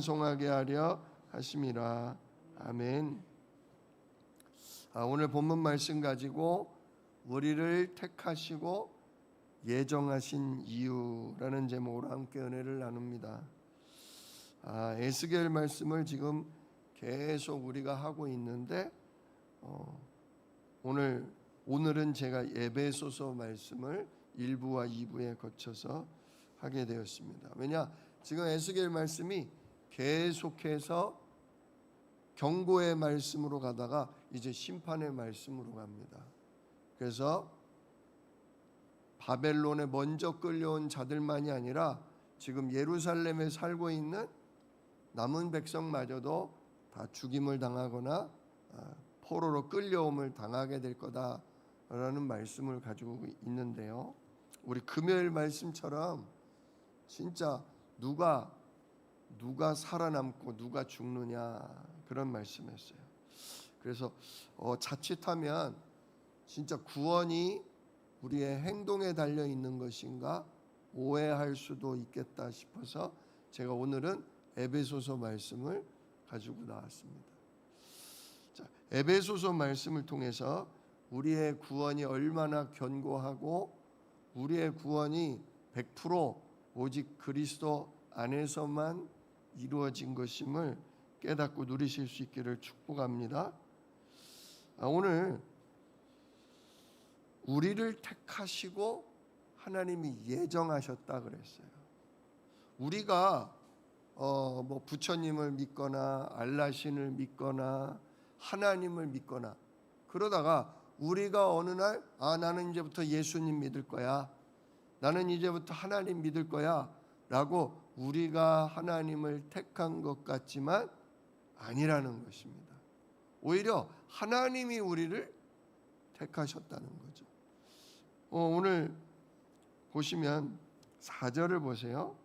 찬송하게 하려 하심이라. 아멘. 오늘 본문 말씀 가지고 우리를 택하시고 예정하신 이유라는 제목으로 함께 은혜를 나눕니다. 에스겔 말씀을 지금 계속 우리가 하고 있는데 오늘은 제가 에베소서 말씀을 1부와 2부에 거쳐서 하게 되었습니다. 왜냐? 지금 에스겔 말씀이 계속해서 경고의 말씀으로 가다가 이제 심판의 말씀으로 갑니다. 그래서 바벨론에 먼저 끌려온 자들만이 아니라 지금 예루살렘에 살고 있는 남은 백성마저도 다 죽임을 당하거나 포로로 끌려옴을 당하게 될 거다라는 말씀을 가지고 있는데요. 우리 금요일 말씀처럼 진짜 누가 살아남고 누가 죽느냐 그런 말씀이었어요. 그래서 자칫하면 진짜 구원이 우리의 행동에 달려 있는 것인가 오해할 수도 있겠다 싶어서 제가 오늘은 에베소서 말씀을 가지고 나왔습니다. 자, 에베소서 말씀을 통해서 우리의 구원이 얼마나 견고하고 우리의 구원이 100% 오직 그리스도 안에서만 이루어진 것임을 깨닫고 누리실 수 있기를 축복합니다. 오늘 우리를 택하시고 하나님이 예정하셨다 그랬어요. 우리가 부처님을 믿거나 알라신을 믿거나 하나님을 믿거나 그러다가 우리가 어느 날 나는 이제부터 예수님 믿을 거야, 나는 이제부터 하나님 믿을 거야 라고 우리가 하나님을 택한 것 같지만 아니라는 것입니다. 오히려 하나님이 우리를 택하셨다는 거죠. 오늘 보시면 4절을 보세요.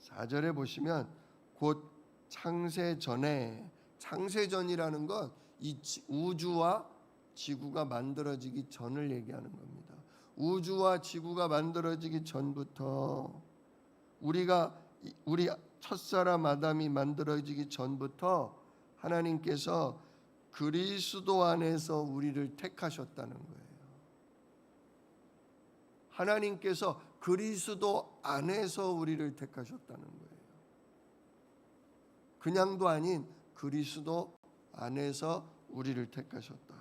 4절에 보시면 곧 창세전에, 창세전이라는 건 이 우주와 지구가 만들어지기 전을 얘기하는 겁니다. 우주와 지구가 만들어지기 전부터 우리 첫사람 아담이 만들어지기 전부터 하나님께서 그리스도 안에서 우리를 택하셨다는 거예요. 하나님께서 그리스도 안에서 우리를 택하셨다는 거예요. 그냥도 아닌 그리스도 안에서 우리를 택하셨다.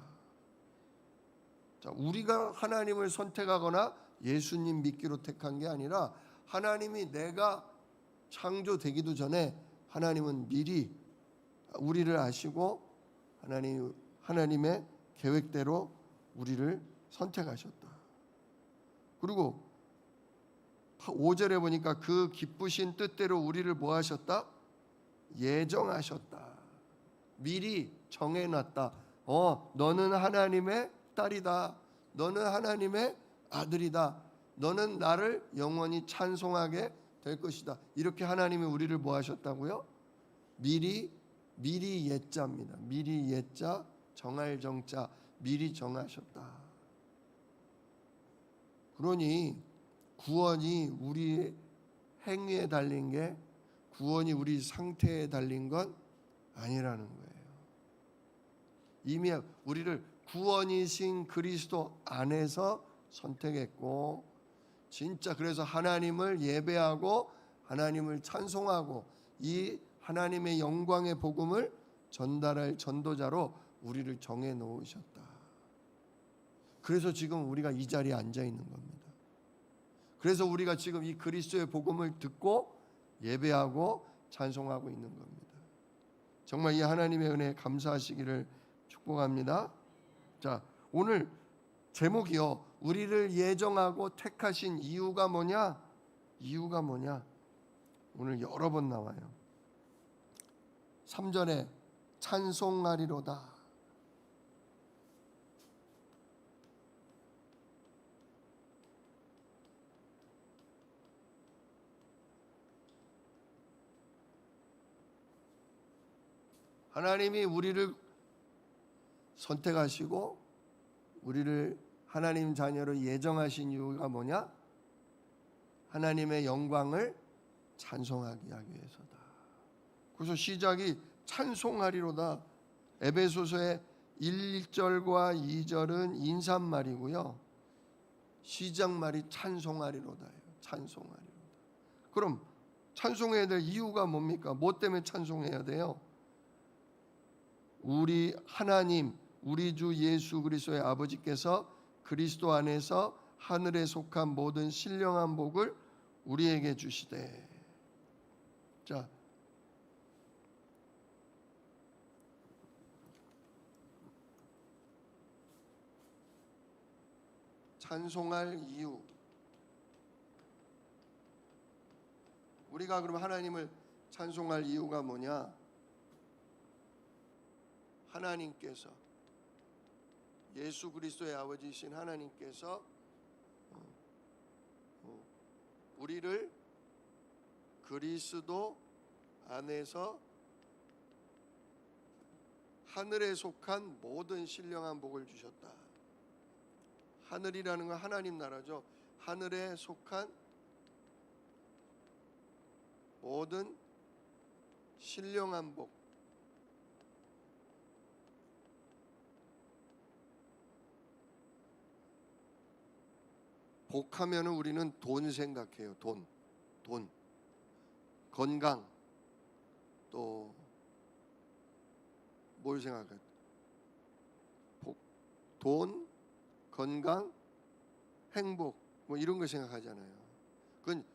자, 우리가 하나님을 선택하거나 예수님 믿기로 택한 게 아니라 하나님이 내가 창조되기도 전에 하나님은 미리 우리를 아시고 하나님의 계획대로 우리를 선택하셨다. 그리고 5절에 보니까 그 기쁘신 뜻대로 우리를 뭐 하셨다? 예정하셨다. 미리 정해놨다. 너는 하나님의 딸이다. 너는 하나님의 아들이다. 너는 나를 영원히 찬송하게 될 것이다. 이렇게 하나님이 우리를 뭐 하셨다고요? 미리 예자입니다. 미리 예자, 정할 정자, 미리 정하셨다. 그러니 구원이 우리 행위에 달린 게, 구원이 우리 상태에 달린 건 아니라는 거예요. 이미 우리를 구원이신 그리스도 안에서 선택했고, 진짜 그래서 하나님을 예배하고 하나님을 찬송하고 이 하나님의 영광의 복음을 전달할 전도자로 우리를 정해 놓으셨다. 그래서 지금 우리가 이 자리에 앉아 있는 겁니다. 그래서 우리가 지금 이 그리스도의 복음을 듣고 예배하고 찬송하고 있는 겁니다. 정말 이 하나님의 은혜에 감사하시기를 축복합니다. 자, 오늘 제목이요, 우리를 예정하고 택하신 이유가 뭐냐? 이유가 뭐냐? 오늘 여러 번 나와요. 3절에 찬송하리로다. 하나님이 우리를 선택하시고 우리를 하나님 자녀로 예정하신 이유가 뭐냐? 하나님의 영광을 찬송하기 위해서다. 그래서 시작이 찬송하리로다. 에베소서의 1절과 2절은 인사말이고요. 시작말이 찬송하리로다예요. 찬송하리로다. 그럼 찬송해야 될 이유가 뭡니까? 뭐 때문에 찬송해야 돼요? 우리 하나님, 우리 주 예수 그리스도의 아버지께서 그리스도 안에서 하늘에 속한 모든 신령한 복을 우리에게 주시되. 자, 찬송할 이유. 우리가 그럼 하나님을 찬송할 이유가 뭐냐? 하나님께서, 예수 그리스도의 아버지이신 하나님께서 우리를 그리스도 안에서 하늘에 속한 모든 신령한 복을 주셨다. 하늘이라는 건 하나님 나라죠. 하늘에 속한 모든 신령한 복. 복하면은 우리는 돈 생각해요. 돈. 건강. 또 뭘 생각해요? 복, 돈, 건강, 행복, 뭐 이런 걸 생각하잖아요. 그건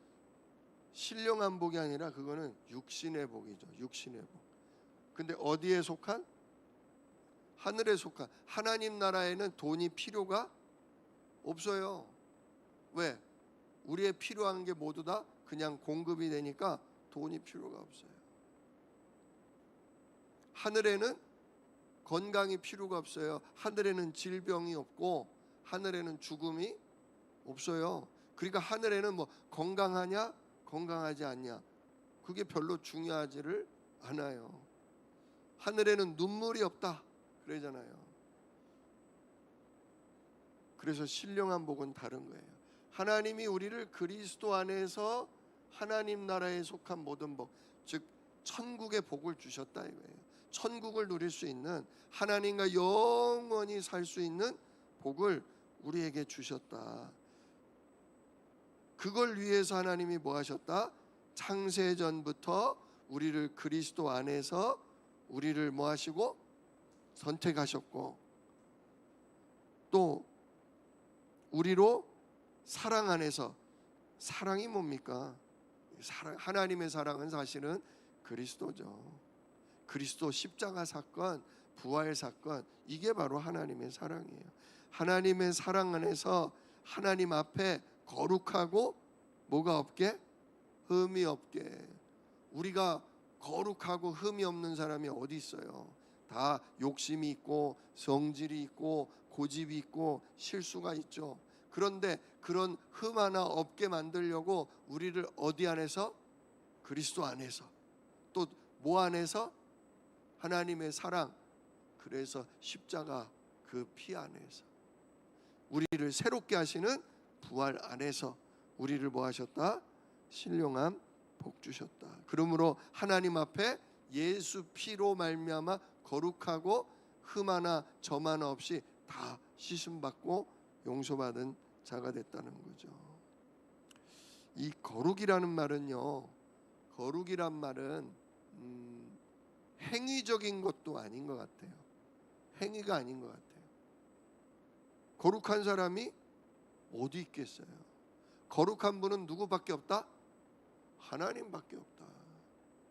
신령한 복이 아니라 그거는 육신의 복이죠. 육신의 복. 근데 어디에 속한? 하늘에 속한. 하나님 나라에는 돈이 필요가 없어요. 왜? 우리의 필요한 게 모두 다 그냥 공급이 되니까 돈이 필요가 없어요. 하늘에는 건강이 필요가 없어요. 하늘에는 질병이 없고 하늘에는 죽음이 없어요. 그러니까 하늘에는 뭐 건강하냐 건강하지 않냐 그게 별로 중요하지를 않아요. 하늘에는 눈물이 없다 그러잖아요. 그래서 신령한 복은 다른 거예요. 하나님이 우리를 그리스도 안에서 하나님 나라에 속한 모든 복, 즉 천국의 복을 주셨다 이거예요. 천국을 누릴 수 있는, 하나님과 영원히 살 수 있는 복을 우리에게 주셨다. 그걸 위해서 하나님이 뭐 하셨다? 창세전부터 우리를 그리스도 안에서 우리를 뭐 하시고 선택하셨고, 또 우리로 사랑 안에서, 사랑이 뭡니까? 하나님의 사랑은 사실은 그리스도죠. 그리스도 십자가 사건, 부활 사건, 이게 바로 하나님의 사랑이에요. 하나님의 사랑 안에서 하나님 앞에 거룩하고 뭐가 없게? 흠이 없게. 우리가 거룩하고 흠이 없는 사람이 어디 있어요? 다 욕심이 있고 성질이 있고 고집이 있고 실수가 있죠. 그런데 그런 흠 하나 없게 만들려고 우리를 어디 안에서? 그리스도 안에서. 또 뭐 안에서? 하나님의 사랑, 그래서 십자가 그 피 안에서 우리를 새롭게 하시는 부활 안에서 우리를 뭐 하셨다? 신령한 복 주셨다. 그러므로 하나님 앞에 예수 피로 말미암아 거룩하고 흠 하나 점 하나 없이 다 씻음 받고 용서받은 자가 됐다는 거죠. 이 거룩이라는 말은요, 거룩이란 말은 행위적인 것도 아닌 것 같아요. 행위가 아닌 것 같아요. 거룩한 사람이 어디 있겠어요? 거룩한 분은 누구밖에 없다? 하나님밖에 없다.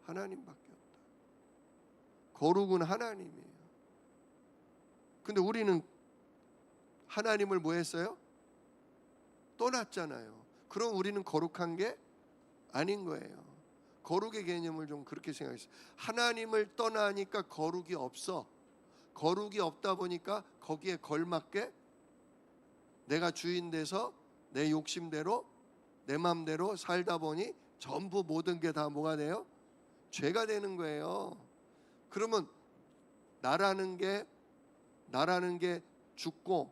하나님밖에 없다. 거룩은 하나님이에요. 근데 우리는 하나님을 뭐 했어요? 떠났잖아요. 그럼 우리는 거룩한 게 아닌 거예요. 거룩의 개념을 좀 그렇게 생각했어요. 하나님을 떠나니까 거룩이 없어. 거룩이 없다 보니까 거기에 걸맞게 내가 주인 돼서 내 욕심대로 내 마음대로 살다 보니 전부 모든 게 다 뭐가 돼요? 죄가 되는 거예요. 그러면 나라는 게 죽고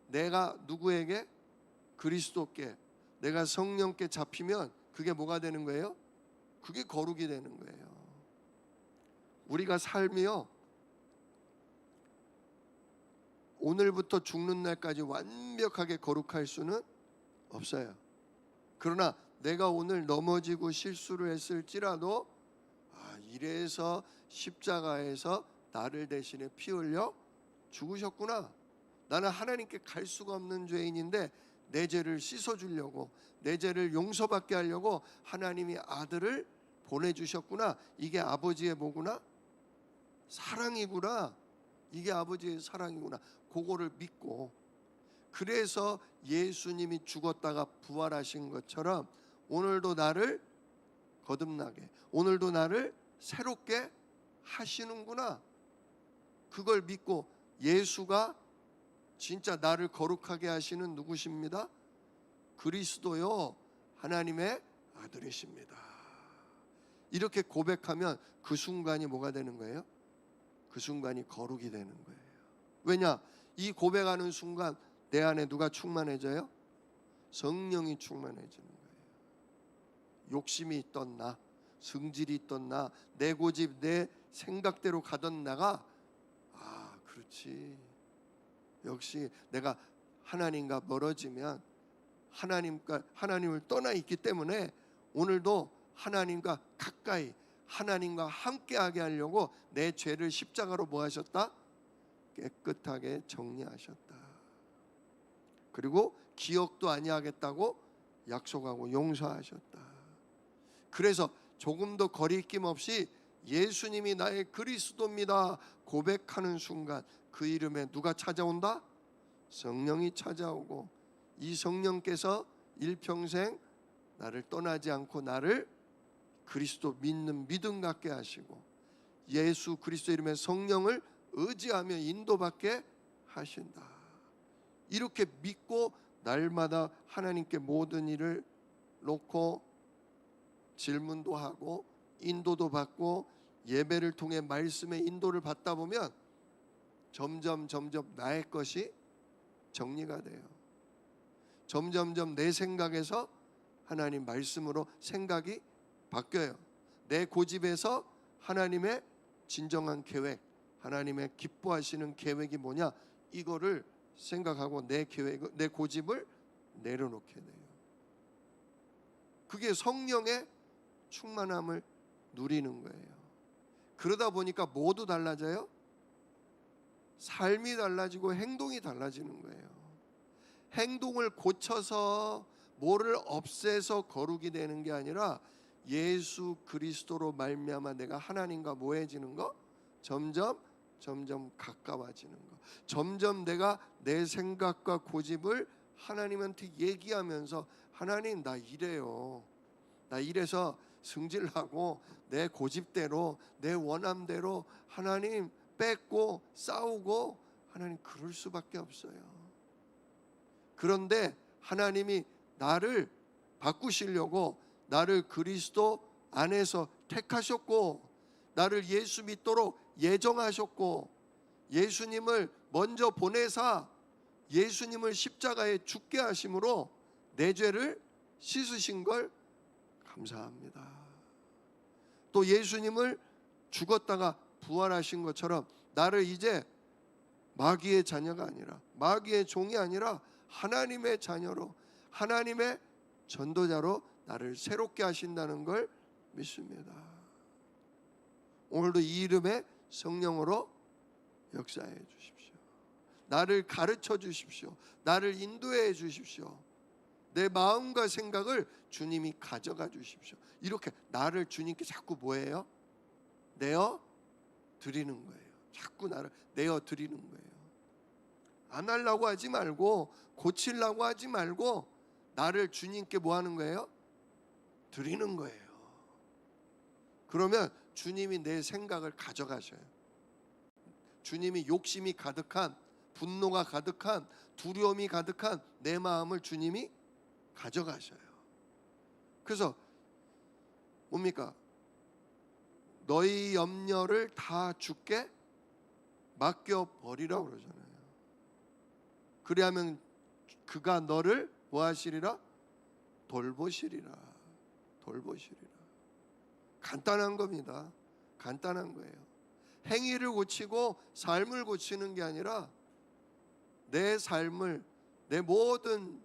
내가 누구에게? 그리스도께, 내가 성령께 잡히면 그게 뭐가 되는 거예요? 그게 거룩이 되는 거예요. 우리가 삶이요, 오늘부터 죽는 날까지 완벽하게 거룩할 수는 없어요. 그러나 내가 오늘 넘어지고 실수를 했을지라도 이래서 십자가에서 나를 대신에 피 흘려 죽으셨구나. 나는 하나님께 갈 수가 없는 죄인인데 내 죄를 씻어주려고, 내 죄를 용서받게 하려고 하나님이 아들을 보내주셨구나. 이게 아버지의 뭐구나? 사랑이구나. 이게 아버지의 사랑이구나. 그거를 믿고, 그래서 예수님이 죽었다가 부활하신 것처럼 오늘도 나를 거듭나게, 오늘도 나를 새롭게 하시는구나. 그걸 믿고, 예수가 진짜 나를 거룩하게 하시는 누구십니다? 그리스도요, 하나님의 아들이십니다. 이렇게 고백하면 그 순간이 뭐가 되는 거예요? 그 순간이 거룩이 되는 거예요. 왜냐? 이 고백하는 순간 내 안에 누가 충만해져요? 성령이 충만해지는 거예요. 욕심이 있던 나, 성질이 있던 나, 내 고집, 내 생각대로 가던 나가, 그렇지, 역시 내가 하나님과 멀어지면 하나님을 떠나 있기 때문에 오늘도 하나님과 가까이, 하나님과 함께하게 하려고 내 죄를 십자가로 뭐 하셨다? 깨끗하게 정리하셨다. 그리고 기억도 아니하겠다고 약속하고 용서하셨다. 그래서 조금도 거리낌 없이 예수님이 나의 그리스도입니다 고백하는 순간 그 이름에 누가 찾아온다? 성령이 찾아오고, 이 성령께서 일평생 나를 떠나지 않고 나를 그리스도 믿는 믿음 갖게 하시고, 예수 그리스도 이름의 성령을 의지하며 인도받게 하신다. 이렇게 믿고 날마다 하나님께 모든 일을 놓고 질문도 하고 인도도 받고 예배를 통해 말씀의 인도를 받다 보면 점점 나의 것이 정리가 돼요. 점점 내 생각에서 하나님 말씀으로 생각이 바뀌어요. 내 고집에서 하나님의 진정한 계획, 하나님의 기뻐하시는 계획이 뭐냐, 이거를 생각하고 내 계획, 내 고집을 내려놓게 돼요. 그게 성령의 충만함을 누리는 거예요. 그러다 보니까 모두 달라져요. 삶이 달라지고 행동이 달라지는 거예요. 행동을 고쳐서 뭐를 없애서 거룩이 되는 게 아니라 예수 그리스도로 말미암아 내가 하나님과 뭐해지는 거? 점점 가까워지는 거. 점점 내가 내 생각과 고집을 하나님한테 얘기하면서, 하나님 나 이래요, 나 이래서 승질나고 내 고집대로 내 원함대로 하나님 뺏고 싸우고, 하나님 그럴 수밖에 없어요. 그런데 하나님이 나를 바꾸시려고 나를 그리스도 안에서 택하셨고, 나를 예수 믿도록 예정하셨고, 예수님을 먼저 보내사 예수님을 십자가에 죽게 하심으로 내 죄를 씻으신 걸 감사합니다. 또 예수님을 죽었다가 부활하신 것처럼 나를 이제 마귀의 자녀가 아니라, 마귀의 종이 아니라 하나님의 자녀로, 하나님의 전도자로 나를 새롭게 하신다는 걸 믿습니다. 오늘도 이 이름의 성령으로 역사해 주십시오. 나를 가르쳐 주십시오. 나를 인도해 주십시오. 내 마음과 생각을 주님이 가져가 주십시오. 이렇게 나를 주님께 자꾸 뭐예요? 내어 드리는 거예요. 자꾸 나를 내어 드리는 거예요. 안 하려고 하지 말고, 고치려고 하지 말고, 나를 주님께 뭐 하는 거예요? 드리는 거예요. 그러면 주님이 내 생각을 가져가셔요. 주님이 욕심이 가득한, 분노가 가득한, 두려움이 가득한 내 마음을 주님이 가져가셔요. 그래서 뭡니까? 너희 염려를 다 주께 맡겨버리라고 그러잖아요. 그리하면 그가 너를 뭐 하시리라? 돌보시리라. 돌보시리라. 간단한 겁니다. 간단한 거예요. 행위를 고치고 삶을 고치는 게 아니라 내 삶을, 내 모든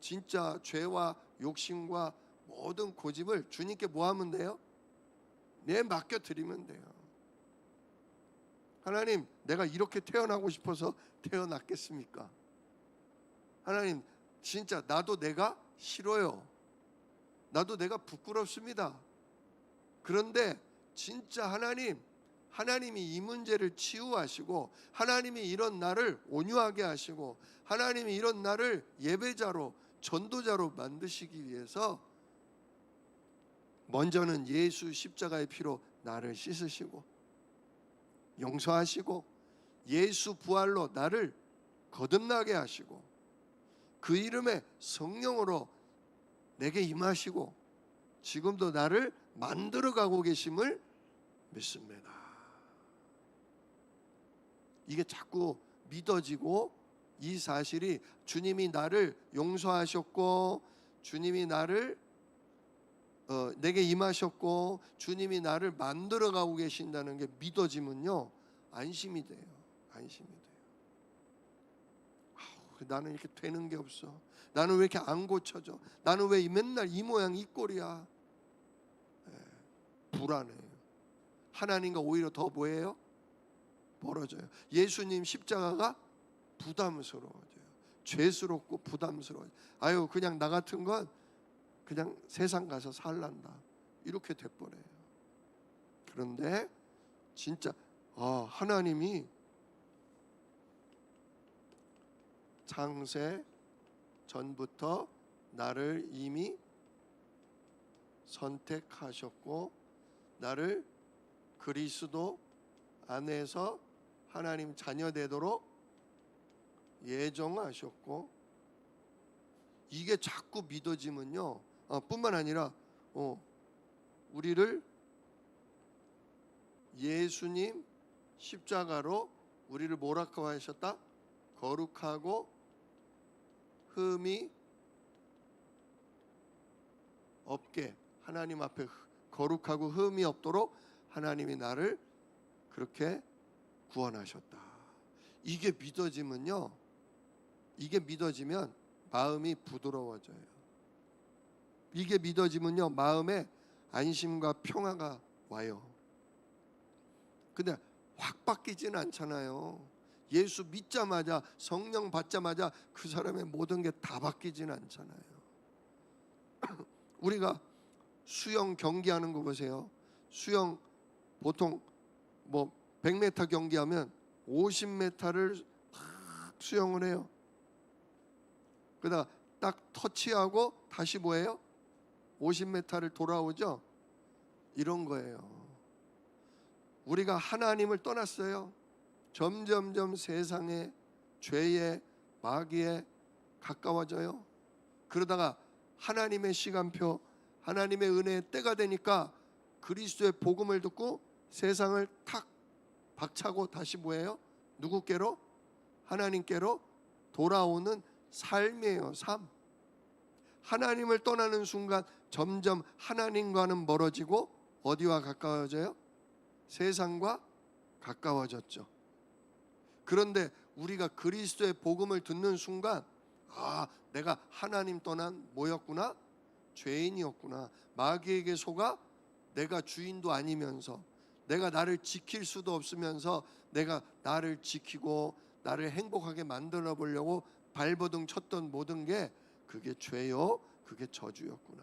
진짜 죄와 욕심과 모든 고집을 주님께 뭐 하면 돼요? 맡겨 드리면 돼요. 하나님, 내가 이렇게 태어나고 싶어서 태어났겠습니까? 하나님, 진짜 나도 내가 싫어요. 나도 내가 부끄럽습니다. 그런데 진짜 하나님이 이 문제를 치유하시고, 하나님이 이런 나를 온유하게 하시고, 하나님이 이런 나를 예배자로, 전도자로 만드시기 위해서 먼저는 예수 십자가의 피로 나를 씻으시고 용서하시고, 예수 부활로 나를 거듭나게 하시고, 그 이름의 성령으로 내게 임하시고 지금도 나를 만들어가고 계심을 믿습니다. 이게 자꾸 믿어지고, 이 사실이 주님이 나를 용서하셨고, 주님이 나를 내게 임하셨고, 주님이 나를 만들어가고 계신다는 게 믿어지면요, 안심이 돼요. 안심이 돼요. 나는 이렇게 되는 게 없어. 나는 왜 이렇게 안 고쳐져? 나는 왜 맨날 이 모양 이 꼴이야? 불안해요. 하나님과 오히려 더 뭐예요? 멀어져요. 예수님 십자가가 부담스러워져요. 죄스럽고 부담스러워요. 아유, 그냥 나 같은 건 그냥 세상 가서 살란다, 이렇게 돼버려요. 그런데 진짜 하나님이 창세 전부터 나를 이미 선택하셨고, 나를 그리스도 안에서 하나님 자녀 되도록 예정하셨고, 이게 자꾸 믿어지면요, 뿐만 아니라 우리를 예수님 십자가로 우리를 뭐라고 하셨다? 거룩하고 흠이 없게, 하나님 앞에 거룩하고 흠이 없도록 하나님이 나를 그렇게 구원하셨다. 이게 믿어지면요, 이게 믿어지면 마음이 부드러워져요. 이게 믿어지면요, 마음에 안심과 평화가 와요. 근데 확 바뀌지는 않잖아요. 예수 믿자마자, 성령 받자마자 그 사람의 모든 게 다 바뀌지는 않잖아요. 우리가 수영 경기하는 거 보세요. 수영 보통 100m 경기하면 50m를 딱 수영을 해요. 그러다가 딱 터치하고 다시 뭐예요? 50m를 돌아오죠. 이런 거예요. 우리가 하나님을 떠났어요. 점점점 세상에, 죄에, 마귀에 가까워져요. 그러다가 하나님의 시간표, 하나님의 은혜의 때가 되니까 그리스도의 복음을 듣고 세상을 탁 박차고 다시 뭐예요? 누구께로? 하나님께로 돌아오는 삶이에요. 삶. 하나님을 떠나는 순간 점점 하나님과는 멀어지고 어디와 가까워져요? 세상과 가까워졌죠. 그런데 우리가 그리스도의 복음을 듣는 순간, 내가 하나님 떠난 뭐였구나? 죄인이었구나. 마귀에게 속아 내가 주인도 아니면서, 내가 나를 지킬 수도 없으면서 내가 나를 지키고 나를 행복하게 만들어 보려고 발버둥 쳤던 모든 게 그게 죄요, 그게 저주였구나.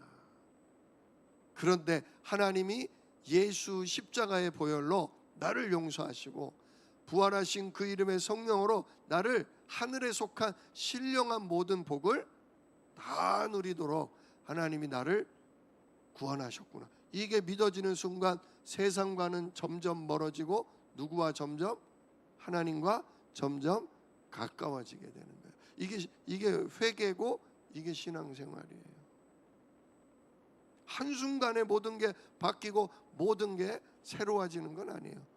그런데 하나님이 예수 십자가의 보혈로 나를 용서하시고 부활하신 그 이름의 성령으로 나를 하늘에 속한 신령한 모든 복을 다 누리도록 하나님이 나를 구원하셨구나. 이게 믿어지는 순간 세상과는 점점 멀어지고 누구와 점점? 하나님과 점점 가까워지게 되는 거예요. 이게 회개고 이게 신앙생활이에요. 한순간에 모든 게 바뀌고 모든 게 새로워지는 건 아니에요.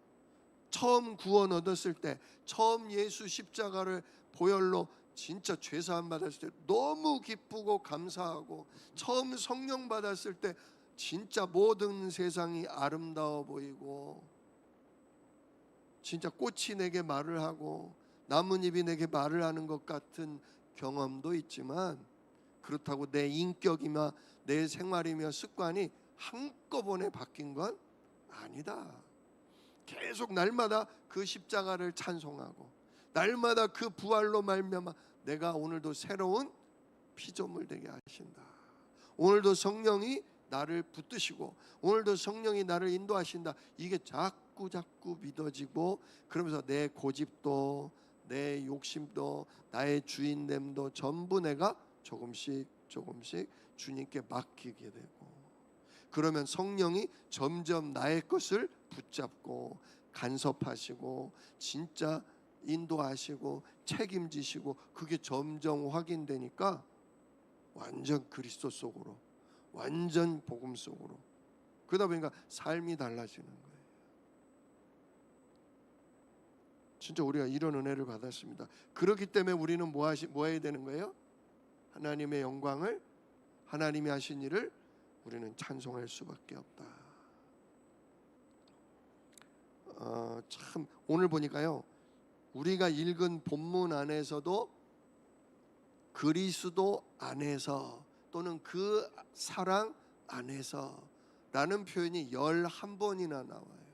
처음 구원 얻었을 때, 처음 예수 십자가를 보혈로 진짜 죄사함 받았을 때 너무 기쁘고 감사하고, 처음 성령 받았을 때 진짜 모든 세상이 아름다워 보이고, 진짜 꽃이 내게 말을 하고 나뭇잎이 내게 말을 하는 것 같은 경험도 있지만, 그렇다고 내 인격이며 내 생활이며 습관이 한꺼번에 바뀐 건 아니다. 계속 날마다 그 십자가를 찬송하고 날마다 그 부활로 말미암아 내가 오늘도 새로운 피조물 되게 하신다. 오늘도 성령이 나를 붙드시고 오늘도 성령이 나를 인도하신다. 이게 자꾸 믿어지고, 그러면서 내 고집도 내 욕심도 나의 주인됨도 전부 내가 조금씩 주님께 맡기게 되고, 그러면 성령이 점점 나의 것을 붙잡고 간섭하시고 진짜 인도하시고 책임지시고, 그게 점점 확인되니까 완전 그리스도 속으로, 완전 복음 속으로, 그러다 보니까 삶이 달라지는 거예요. 진짜 우리가 이런 은혜를 받았습니다. 그렇기 때문에 우리는 뭐 해야 되는 거예요? 하나님의 영광을, 하나님이 하신 일을 우리는 찬송할 수밖에 없다. 참 오늘 보니까요, 우리가 읽은 본문 안에서도 그리스도 안에서 또는 그 사랑 안에서 라는 표현이 11번이나 나와요.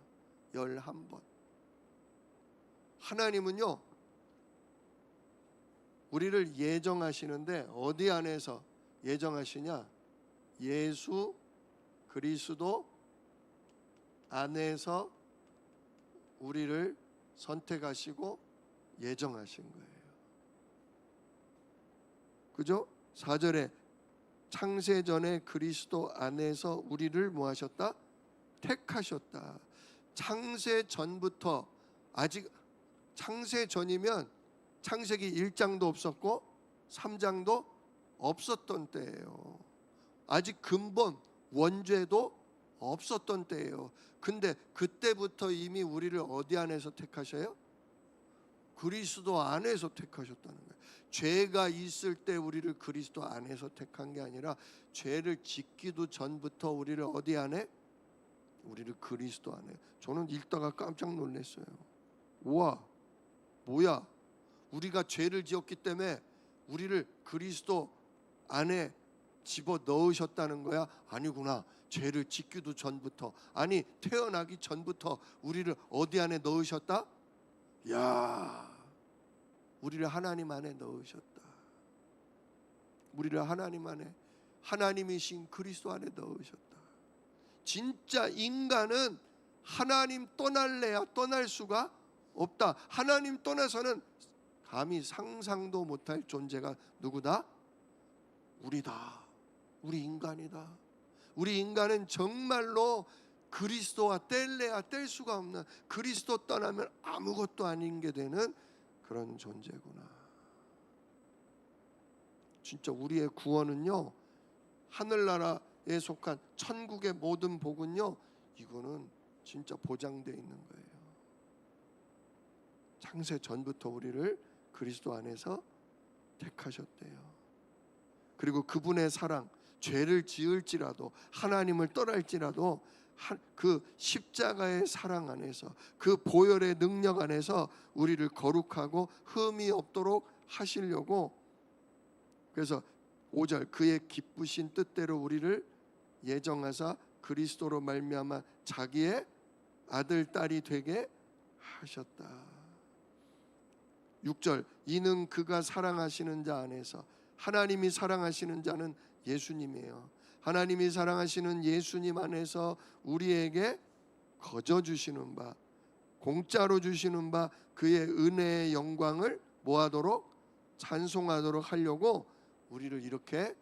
11번. 하나님은요, 우리를 예정하시는데 어디 안에서 예정하시냐? 예수 그리스도 안에서 우리를 선택하시고 예정하신 거예요. 그죠? 4절에 창세전에 그리스도 안에서 우리를 뭐 하셨다? 택하셨다. 창세 전부터, 아직 창세 전이면 창세기 1장도 없었고 3장도 없었던 때예요. 아직 근본 원죄도 없었던 때예요. 근데 그때부터 이미 우리를 어디 안에서 택하셔요? 그리스도 안에서 택하셨다는 거예요. 죄가 있을 때 우리를 그리스도 안에서 택한 게 아니라 죄를 짓기도 전부터 우리를 어디 안에? 우리를 그리스도 안에. 저는 읽다가 깜짝 놀랐어요. 우와, 뭐야? 우리가 죄를 지었기 때문에 우리를 그리스도 안에 집어 넣으셨다는 거야? 아니구나. 죄를 짓기도 전부터, 아니 태어나기 전부터 우리를 어디 안에 넣으셨다? 야, 우리를 하나님 안에 넣으셨다. 우리를 하나님 안에, 하나님이신 그리스도 안에 넣으셨다. 진짜 인간은 하나님 떠날래야 떠날 수가 없다. 하나님 떠나서는 감히 상상도 못할 존재가 누구다? 우리다. 우리 인간이다. 우리 인간은 정말로 그리스도와 뗄래야 뗄 수가 없는, 그리스도 떠나면 아무것도 아닌 게 되는 그런 존재구나. 진짜 우리의 구원은요, 하늘나라에 속한 천국의 모든 복은요, 이거는 진짜 보장되어 있는 거예요. 창세 전부터 우리를 그리스도 안에서 택하셨대요. 그리고 그분의 사랑, 죄를 지을지라도 하나님을 떠날지라도 그 십자가의 사랑 안에서, 그 보혈의 능력 안에서 우리를 거룩하고 흠이 없도록 하시려고, 그래서 5절 그의 기쁘신 뜻대로 우리를 예정하사 그리스도로 말미암아 자기의 아들 딸이 되게 하셨다. 6절 이는 그가 사랑하시는 자 안에서, 하나님이 사랑하시는 자는 예수님이에요. 하나님이 사랑하시는 예수님 안에서 우리에게 거저 주시는 바, 공짜로 주시는 바 그의 은혜의 영광을 뭐하도록? 찬송하도록 하려고 우리를 이렇게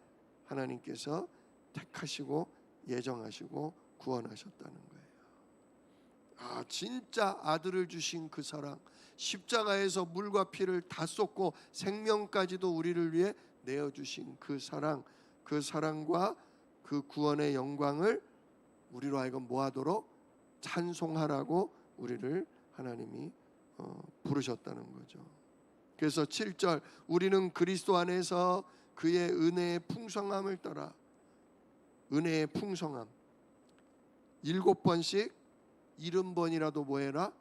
하나님께서 택하시고 예정하시고 구원하셨다는 거예요. 아, 진짜 아들을 주신 그 사랑, 십자가에서 물과 피를 다 쏟고 생명까지도 우리를 위해 내어주신 그 사랑, 그 사랑과 그 구원의 영광을 우리로 하여금 뭐하도록? 찬송하라고 우리를 하나님이 부르셨다는 거죠. 그래서 7절 우리는 그리스도 안에서 그의 은혜의 풍성함을 따라, 은혜의 풍성함 7번씩 70번이라도 뭐해라?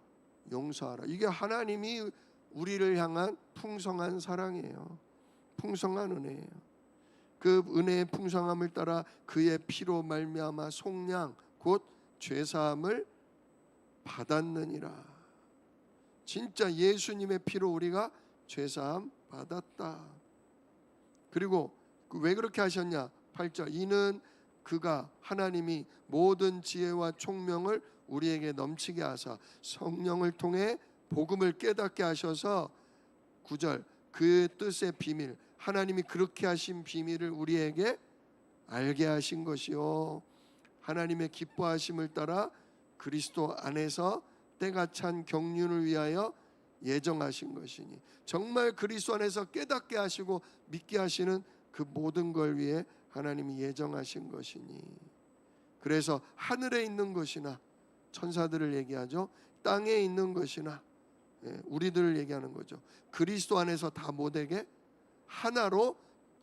용서하라. 이게 하나님이 우리를 향한 풍성한 사랑이에요. 풍성한 은혜예요. 그 은혜의 풍성함을 따라 그의 피로 말미암아 속량 곧 죄사함을 받았느니라. 진짜 예수님의 피로 우리가 죄사함 받았다. 그리고 왜 그렇게 하셨냐? 8절 이는 그가 하나님이 모든 지혜와 총명을 우리에게 넘치게 하사 성령을 통해 복음을 깨닫게 하셔서 9절 그 뜻의 비밀 하나님이 그렇게 하신 비밀을 우리에게 알게 하신 것이요 하나님의 기뻐하심을 따라 그리스도 안에서 때가 찬 경륜을 위하여 예정하신 것이니 정말 그리스도 안에서 깨닫게 하시고 믿게 하시는 그 모든 걸 위해 하나님이 예정하신 것이니 그래서 하늘에 있는 것이나 천사들을 얘기하죠. 땅에 있는 것이나 우리들을 얘기하는 거죠. 그리스도 안에서 다 못되게 하나로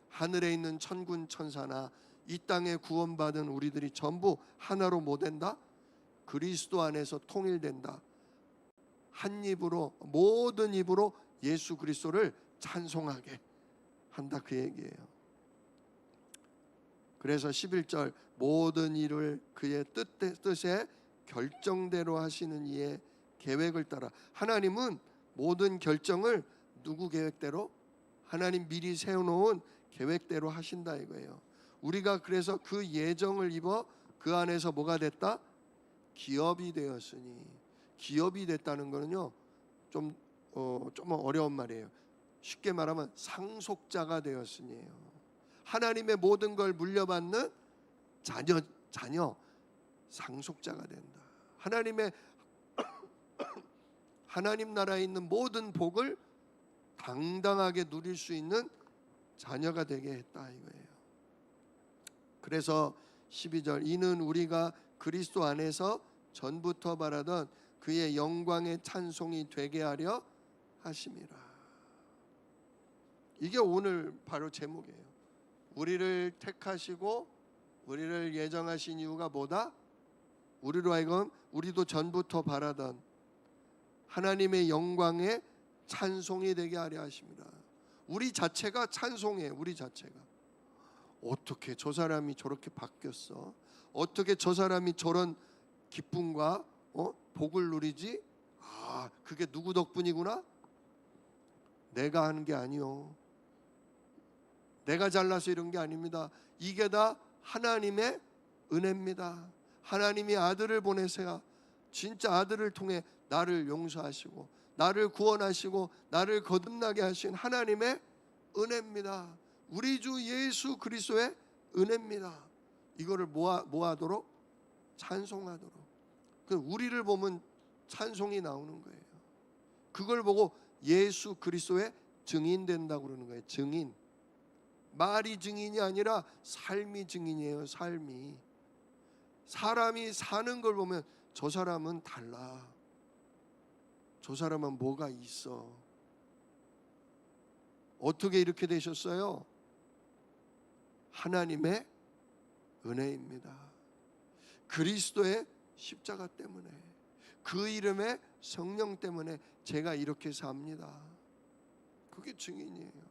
하늘에 있는 천군 천사나 이 땅에 구원받은 우리들이 전부 하나로 못된다. 그리스도 안에서 통일된다. 한 입으로 모든 입으로 예수 그리스도를 찬송하게 한다 그 얘기예요. 그래서 11절 모든 일을 그의 뜻에 결정대로 하시는 이의 계획을 따라 하나님은 모든 결정을 누구 계획대로? 하나님 미리 세워놓은 계획대로 하신다 이거예요. 우리가 그래서 그 예정을 입어 그 안에서 뭐가 됐다? 기업이 되었으니 기업이 됐다는 거는요 좀 어려운 말이에요. 쉽게 말하면 상속자가 되었으니예요. 하나님의 모든 걸 물려받는 자녀 상속자가 된다. 하나님 나라에 있는 모든 복을 당당하게 누릴 수 있는 자녀가 되게 했다 이거예요. 그래서 12절 이는 우리가 그리스도 안에서 전부터 바라던 그의 영광의 찬송이 되게 하려 하심이라. 이게 오늘 바로 제목이에요. 우리를 택하시고 우리를 예정하신 이유가 뭐다? 우리로 하여금 우리도 전부터 바라던 하나님의 영광의 찬송이 되게 하려 하십니다. 우리 자체가 찬송이에요. 우리 자체가. 어떻게 저 사람이 저렇게 바뀌었어? 어떻게 저 사람이 저런 기쁨과 복을 누리지? 아, 그게 누구 덕분이구나? 내가 하는 게 아니요. 내가 잘나서 이런 게 아닙니다. 이게 다 하나님의 은혜입니다. 하나님이 아들을 보내세요. 진짜 아들을 통해 나를 용서하시고 나를 구원하시고 나를 거듭나게 하신 하나님의 은혜입니다. 우리 주 예수 그리스도의 은혜입니다. 이거를 뭐하도록? 찬송하도록. 우리를 보면 찬송이 나오는 거예요. 그걸 보고 예수 그리스도의 증인 된다고 그러는 거예요. 증인. 말이 증인이 아니라 삶이 증인이에요. 삶이. 사람이 사는 걸 보면 저 사람은 달라. 저 사람은 뭐가 있어. 어떻게 이렇게 되셨어요? 하나님의 은혜입니다. 그리스도의 십자가 때문에 그 이름의 성령 때문에 제가 이렇게 삽니다. 그게 증인이에요.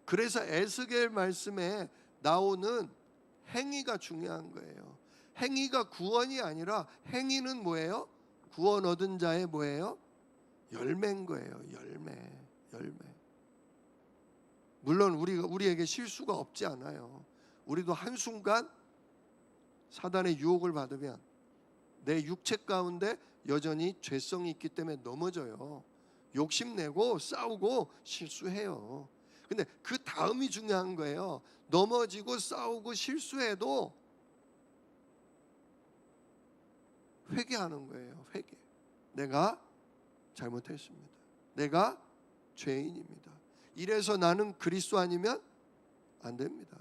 그래서 에스겔 말씀에 나오는 행위가 중요한 거예요. 행위가 구원이 아니라 행위는 뭐예요? 구원 얻은 자의 뭐예요? 열매인 거예요. 열매. 물론 우리에게 실수가 없지 않아요. 우리도 한순간 사단의 유혹을 받으면 내 육체 가운데 여전히 죄성이 있기 때문에 넘어져요. 욕심내고 싸우고 실수해요. 근데 그 다음이 중요한 거예요. 넘어지고 싸우고 실수해도 회개하는 거예요. 회개. 내가 잘못했습니다. 내가 죄인입니다. 이래서 나는 그리스도 아니면 안 됩니다.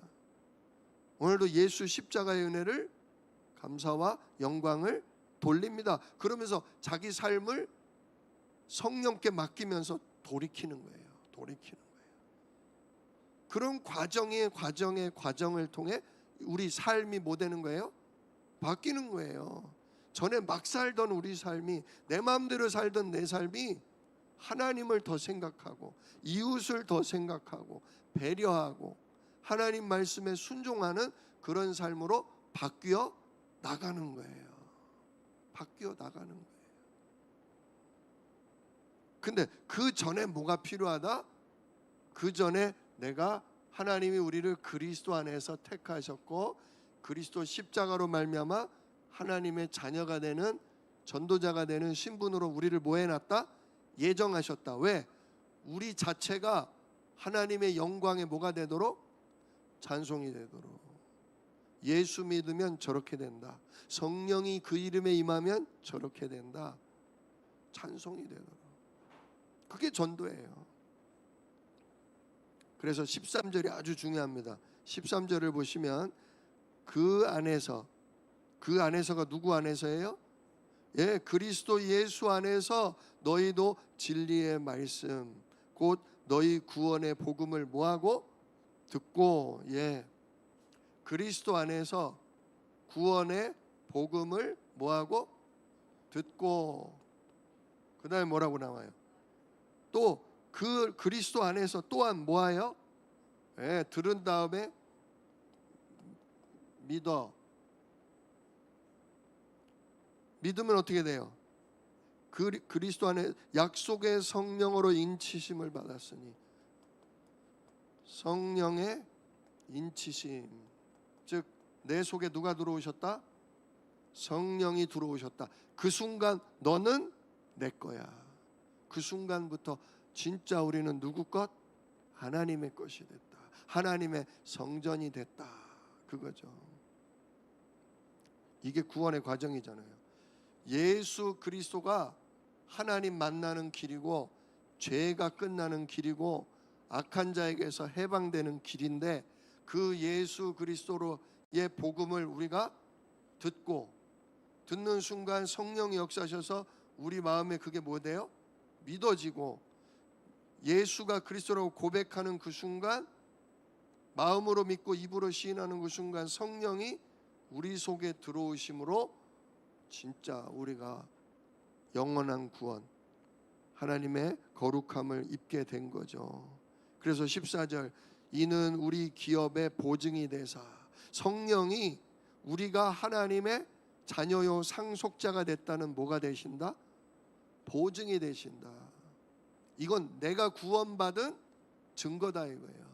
오늘도 예수 십자가의 은혜를 감사와 영광을 돌립니다. 그러면서 자기 삶을 성령께 맡기면서 돌이키는 거예요. 돌이키는 거예요. 그런 과정을 통해 우리 삶이 뭐 되는 거예요? 바뀌는 거예요. 전에 막 살던 우리 삶이, 내 마음대로 살던 내 삶이 하나님을 더 생각하고 이웃을 더 생각하고 배려하고 하나님 말씀에 순종하는 그런 삶으로 바뀌어 나가는 거예요. 바뀌어 나가는 거예요. 근데 그 전에 뭐가 필요하다? 그 전에 내가, 하나님이 우리를 그리스도 안에서 택하셨고 그리스도 십자가로 말미암아 하나님의 자녀가 되는, 전도자가 되는 신분으로 우리를 뭐 해놨다? 예정하셨다. 왜? 우리 자체가 하나님의 영광에 뭐가 되도록? 찬송이 되도록. 예수 믿으면 저렇게 된다. 성령이 그 이름에 임하면 저렇게 된다. 찬송이 되도록. 그게 전도예요. 그래서 13절이 아주 중요합니다. 13절을 보시면 그 안에서가 누구 안에서예요? 예, 그리스도 예수 안에서 너희도 진리의 말씀, 곧 너희 구원의 복음을 뭐하고? 듣고. 예, 그리스도 안에서 구원의 복음을 뭐하고? 듣고. 그 다음에 뭐라고 나와요? 또 그 그리스도 안에서 또한 뭐하여? 예, 들은 다음에 믿어. 믿으면 어떻게 돼요? 그리스도 안에 약속의 성령으로 인치심을 받았으니. 성령의 인치심, 즉 내 속에 누가 들어오셨다? 성령이 들어오셨다. 그 순간 너는 내 거야. 그 순간부터 진짜 우리는 누구 것? 하나님의 것이 됐다. 하나님의 성전이 됐다. 그거죠. 이게 구원의 과정이잖아요. 예수 그리스도가 하나님 만나는 길이고 죄가 끝나는 길이고 악한 자에게서 해방되는 길인데, 그 예수 그리스도로의 복음을 우리가 듣는 순간 성령이 역사하셔서 우리 마음에 그게 뭐 돼요? 믿어지고, 예수가 그리스도라고 고백하는 그 순간, 마음으로 믿고 입으로 시인하는 그 순간 성령이 우리 속에 들어오심으로 진짜 우리가 영원한 구원, 하나님의 거룩함을 입게 된 거죠. 그래서 14절, 이는 우리 기업의 보증이 되사. 성령이 우리가 하나님의 자녀요 상속자가 됐다는 뭐가 되신다? 보증이 되신다. 이건 내가 구원받은 증거다 이거예요.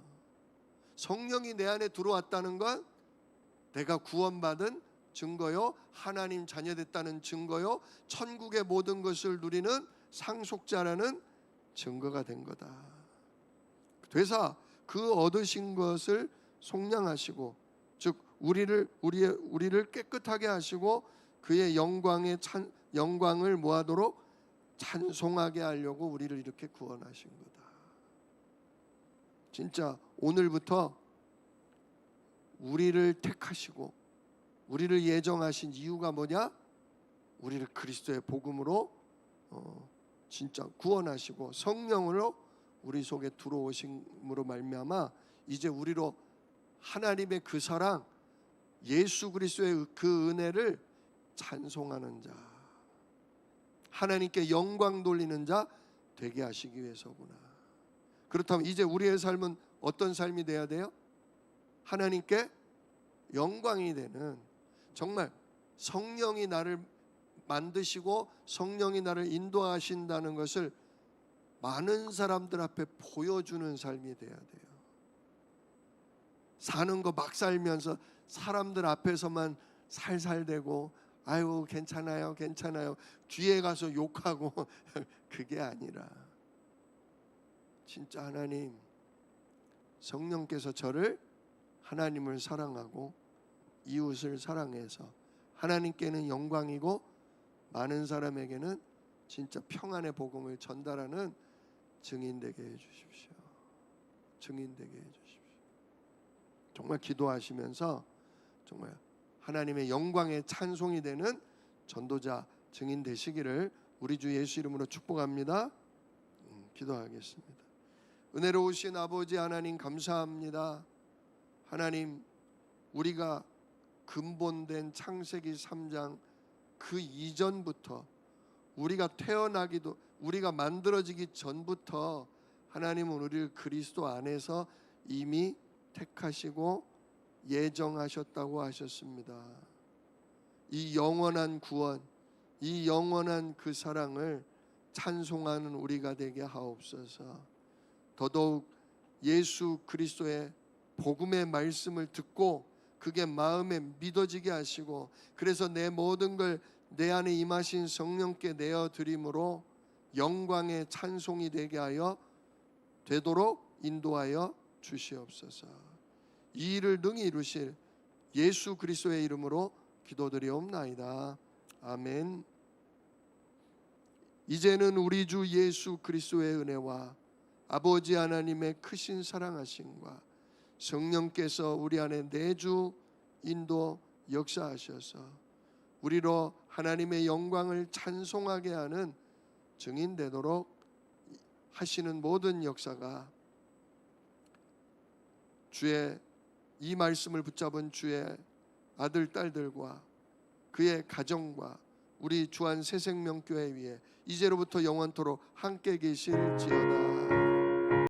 성령이 내 안에 들어왔다는 건 내가 구원받은 증거요, 하나님 자녀 됐다는 증거요, 천국의 모든 것을 누리는 상속자라는 증거가 된 거다. 되사 그 얻으신 것을 속량하시고, 즉 우리를 깨끗하게 하시고 그의 영광을 뭐하도록? 찬송하게 하려고 우리를 이렇게 구원하신 거다. 진짜 오늘부터 우리를 택하시고 우리를 예정하신 이유가 뭐냐? 우리를 그리스도의 복음으로 진짜 구원하시고 성령으로 우리 속에 들어오심으로 말미암아 이제 우리로 하나님의 그 사랑, 예수 그리스도의 그 은혜를 찬송하는 자, 하나님께 영광 돌리는 자 되게 하시기 위해서구나. 그렇다면 이제 우리의 삶은 어떤 삶이 돼야 돼요? 하나님께 영광이 되는, 정말 성령이 나를 만드시고 성령이 나를 인도하신다는 것을 많은 사람들 앞에 보여주는 삶이 돼야 돼요. 사는 거 막 살면서 사람들 앞에서만 살살대고 아유 괜찮아요 뒤에 가서 욕하고 그게 아니라 진짜 하나님, 성령께서 저를, 하나님을 사랑하고 이웃을 사랑해서 하나님께는 영광이고 많은 사람에게는 진짜 평안의 복음을 전달하는 증인되게 해주십시오. 증인되게 해주십시오. 정말 기도하시면서 정말 하나님의 영광의 찬송이 되는 전도자, 증인 되시기를 우리 주 예수 이름으로 축복합니다. 기도하겠습니다. 은혜로우신 아버지 하나님 감사합니다. 하나님, 우리가 근본된 창세기 3장 그 이전부터 우리가 태어나기도 우리가 만들어지기 전부터 하나님은 우리를 그리스도 안에서 이미 택하시고 예정하셨다고 하셨습니다. 이 영원한 구원, 이 영원한 그 사랑을 찬송하는 우리가 되게 하옵소서. 더더욱 예수 그리스도의 복음의 말씀을 듣고 그게 마음에 믿어지게 하시고, 그래서 내 모든 걸 내 안에 임하신 성령께 내어드림으로 영광의 찬송이 되게 하여 되도록 인도하여 주시옵소서. 이 일을 능히 이루실 예수 그리스도의 이름으로 기도드리옵나이다. 아멘. 이제는 우리 주 예수 그리스도의 은혜와 아버지 하나님의 크신 사랑하심과 성령께서 우리 안에 내주 인도 역사하셔서 우리로 하나님의 영광을 찬송하게 하는 증인 되도록 하시는 모든 역사가 주의 이 말씀을 붙잡은 주의 아들 딸들과 그의 가정과 우리 주한 새생명교회 위에 이제로부터 영원토록 함께 계실지어다.